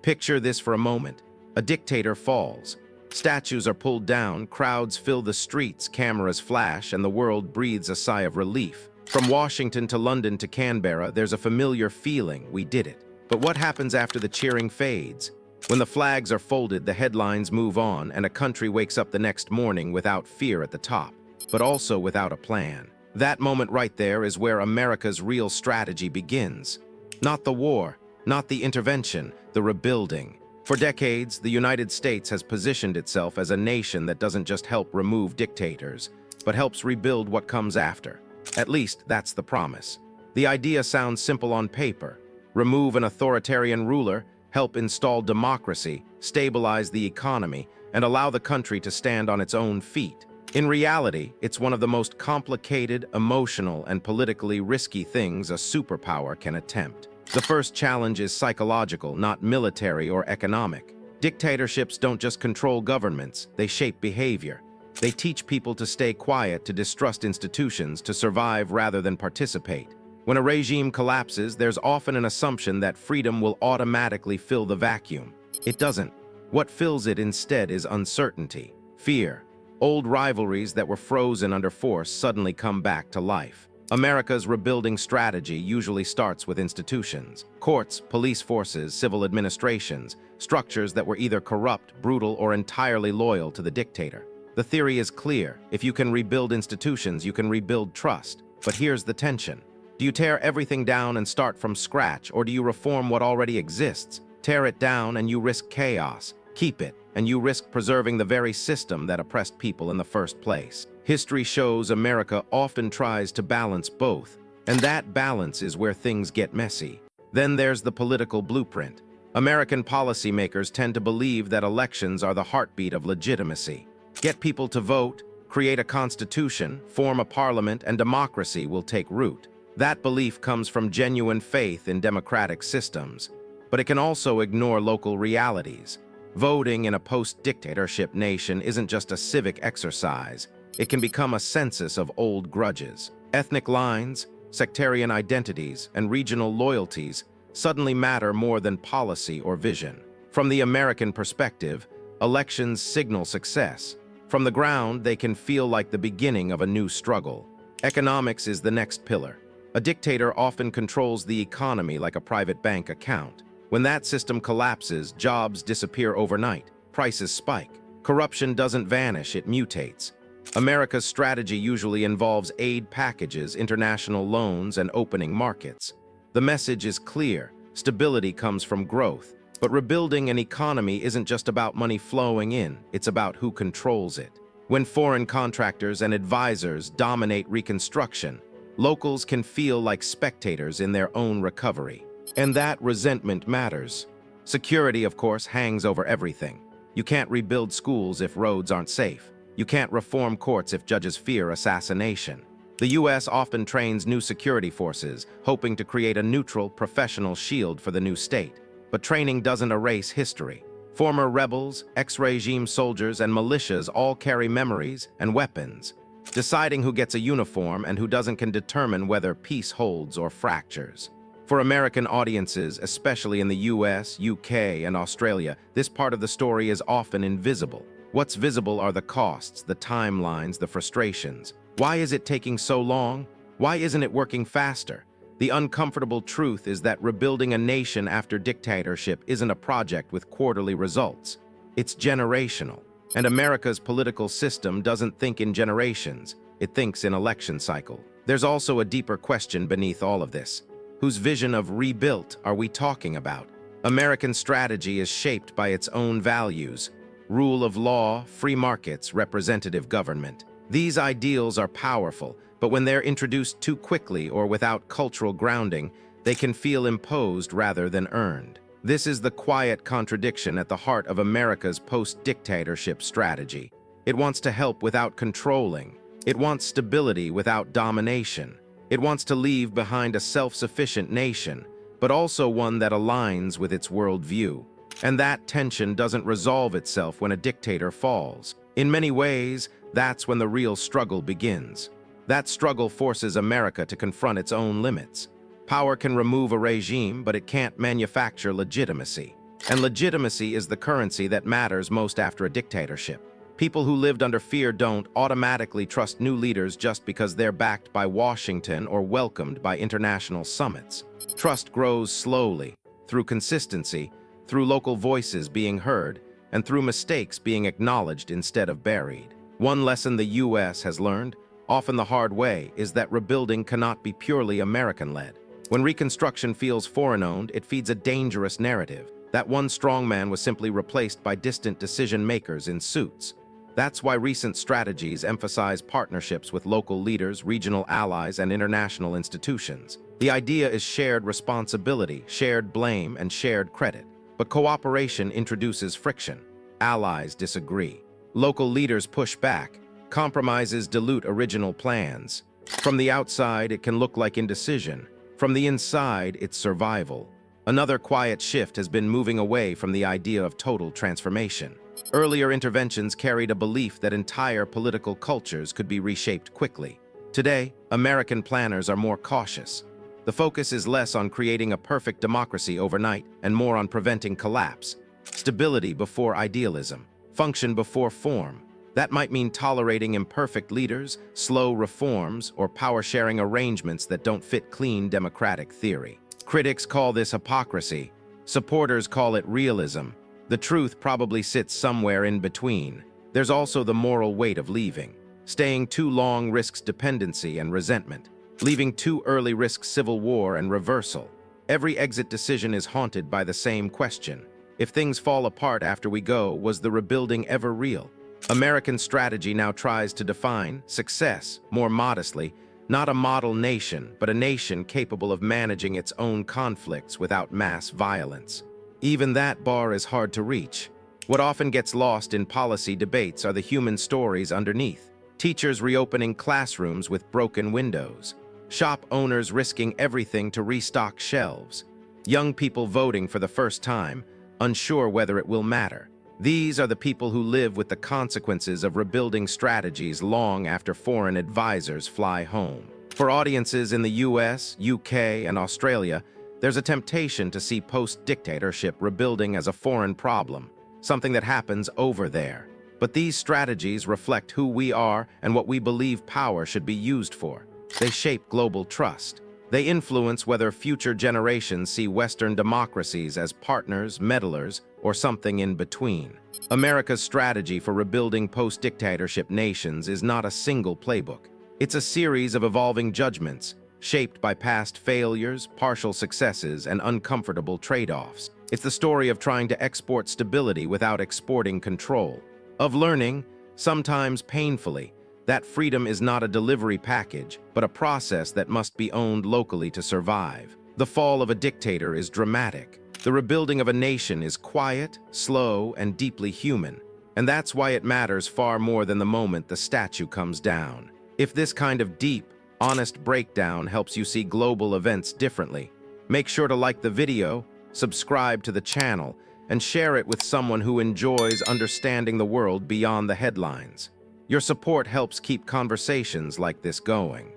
Picture this for a moment. A dictator falls. Statues are pulled down, crowds fill the streets, cameras flash, and the world breathes a sigh of relief. From Washington to London to Canberra, there's a familiar feeling: we did it. But what happens after the cheering fades? When the flags are folded, the headlines move on, and a country wakes up the next morning without fear at the top, but also without a plan. That moment right there is where America's real strategy begins. Not the war, not the intervention, the rebuilding. For decades, the United States has positioned itself as a nation that doesn't just help remove dictators, but helps rebuild what comes after. At least, that's the promise. The idea sounds simple on paper. Remove an authoritarian ruler, help install democracy, stabilize the economy, and allow the country to stand on its own feet. In reality, it's one of the most complicated, emotional, and politically risky things a superpower can attempt. The first challenge is psychological, not military or economic. Dictatorships don't just control governments, they shape behavior. They teach people to stay quiet, to distrust institutions, to survive rather than participate. When a regime collapses, there's often an assumption that freedom will automatically fill the vacuum. It doesn't. What fills it instead is uncertainty, fear. Old rivalries that were frozen under force suddenly come back to life. America's rebuilding strategy usually starts with institutions: courts, police forces, civil administrations, structures that were either corrupt, brutal, or entirely loyal to the dictator. The theory is clear: if you can rebuild institutions, you can rebuild trust. But here's the tension. Do you tear everything down and start from scratch, or do you reform what already exists? Tear it down and you risk chaos. Keep it, and you risk preserving the very system that oppressed people in the first place. History shows America often tries to balance both, and that balance is where things get messy. Then there's the political blueprint. American policymakers tend to believe that elections are the heartbeat of legitimacy. Get people to vote, create a constitution, form a parliament, and democracy will take root. That belief comes from genuine faith in democratic systems, but it can also ignore local realities. Voting in a post-dictatorship nation isn't just a civic exercise. It can become a census of old grudges. Ethnic lines, sectarian identities, and regional loyalties suddenly matter more than policy or vision. From the American perspective, elections signal success. From the ground, they can feel like the beginning of a new struggle. Economics is the next pillar. A dictator often controls the economy like a private bank account. When that system collapses, jobs disappear overnight, prices spike. Corruption doesn't vanish, it mutates. America's strategy usually involves aid packages, international loans, and opening markets. The message is clear: stability comes from growth. But rebuilding an economy isn't just about money flowing in, it's about who controls it. When foreign contractors and advisors dominate Reconstruction, locals can feel like spectators in their own recovery. And that resentment matters. Security, of course, hangs over everything. You can't rebuild schools if roads aren't safe. You can't reform courts if judges fear assassination. The U.S. often trains new security forces, hoping to create a neutral, professional shield for the new state. But training doesn't erase history. Former rebels, ex-regime soldiers, and militias all carry memories and weapons. Deciding who gets a uniform and who doesn't can determine whether peace holds or fractures. For American audiences, especially in the US, UK, and Australia, this part of the story is often invisible. What's visible are the costs, the timelines, the frustrations. Why is it taking so long? Why isn't it working faster? The uncomfortable truth is that rebuilding a nation after dictatorship isn't a project with quarterly results. It's generational. And America's political system doesn't think in generations, it thinks in election cycle. There's also a deeper question beneath all of this. Whose vision of rebuilt are we talking about? American strategy is shaped by its own values: rule of law, free markets, representative government. These ideals are powerful, but when they're introduced too quickly or without cultural grounding, they can feel imposed rather than earned. This is the quiet contradiction at the heart of America's post-dictatorship strategy. It wants to help without controlling. It wants stability without domination. It wants to leave behind a self-sufficient nation, but also one that aligns with its worldview. And that tension doesn't resolve itself when a dictator falls. In many ways, that's when the real struggle begins. That struggle forces America to confront its own limits. Power can remove a regime, but it can't manufacture legitimacy. And legitimacy is the currency that matters most after a dictatorship. People who lived under fear don't automatically trust new leaders just because they're backed by Washington or welcomed by international summits. Trust grows slowly, through consistency, through local voices being heard, and through mistakes being acknowledged instead of buried. One lesson the U.S. has learned, often the hard way, is that rebuilding cannot be purely American-led. When Reconstruction feels foreign-owned, it feeds a dangerous narrative. That one strongman was simply replaced by distant decision-makers in suits. That's why recent strategies emphasize partnerships with local leaders, regional allies, and international institutions. The idea is shared responsibility, shared blame, and shared credit. But cooperation introduces friction. Allies disagree. Local leaders push back. Compromises dilute original plans. From the outside, it can look like indecision. From the inside, it's survival. Another quiet shift has been moving away from the idea of total transformation. Earlier interventions carried a belief that entire political cultures could be reshaped quickly. Today, American planners are more cautious. The focus is less on creating a perfect democracy overnight and more on preventing collapse. Stability before idealism. Function before form. That might mean tolerating imperfect leaders, slow reforms, or power-sharing arrangements that don't fit clean democratic theory. Critics call this hypocrisy. Supporters call it realism. The truth probably sits somewhere in between. There's also the moral weight of leaving. Staying too long risks dependency and resentment. Leaving too early risks civil war and reversal. Every exit decision is haunted by the same question. If things fall apart after we go, was the rebuilding ever real? American strategy now tries to define success more modestly, not a model nation, but a nation capable of managing its own conflicts without mass violence. Even that bar is hard to reach. What often gets lost in policy debates are the human stories underneath. Teachers reopening classrooms with broken windows. Shop owners risking everything to restock shelves. Young people voting for the first time, unsure whether it will matter. These are the people who live with the consequences of rebuilding strategies long after foreign advisors fly home. For audiences in the US, UK, and Australia, there's a temptation to see post-dictatorship rebuilding as a foreign problem, something that happens over there. But these strategies reflect who we are and what we believe power should be used for. They shape global trust. They influence whether future generations see Western democracies as partners, meddlers, or something in between. America's strategy for rebuilding post-dictatorship nations is not a single playbook. It's a series of evolving judgments, shaped by past failures, partial successes, and uncomfortable trade-offs. It's the story of trying to export stability without exporting control. Of learning, sometimes painfully, that freedom is not a delivery package, but a process that must be owned locally to survive. The fall of a dictator is dramatic. The rebuilding of a nation is quiet, slow, and deeply human. And that's why it matters far more than the moment the statue comes down. If this kind of deep, honest breakdown helps you see global events differently, make sure to like the video, subscribe to the channel, and share it with someone who enjoys understanding the world beyond the headlines. Your support helps keep conversations like this going.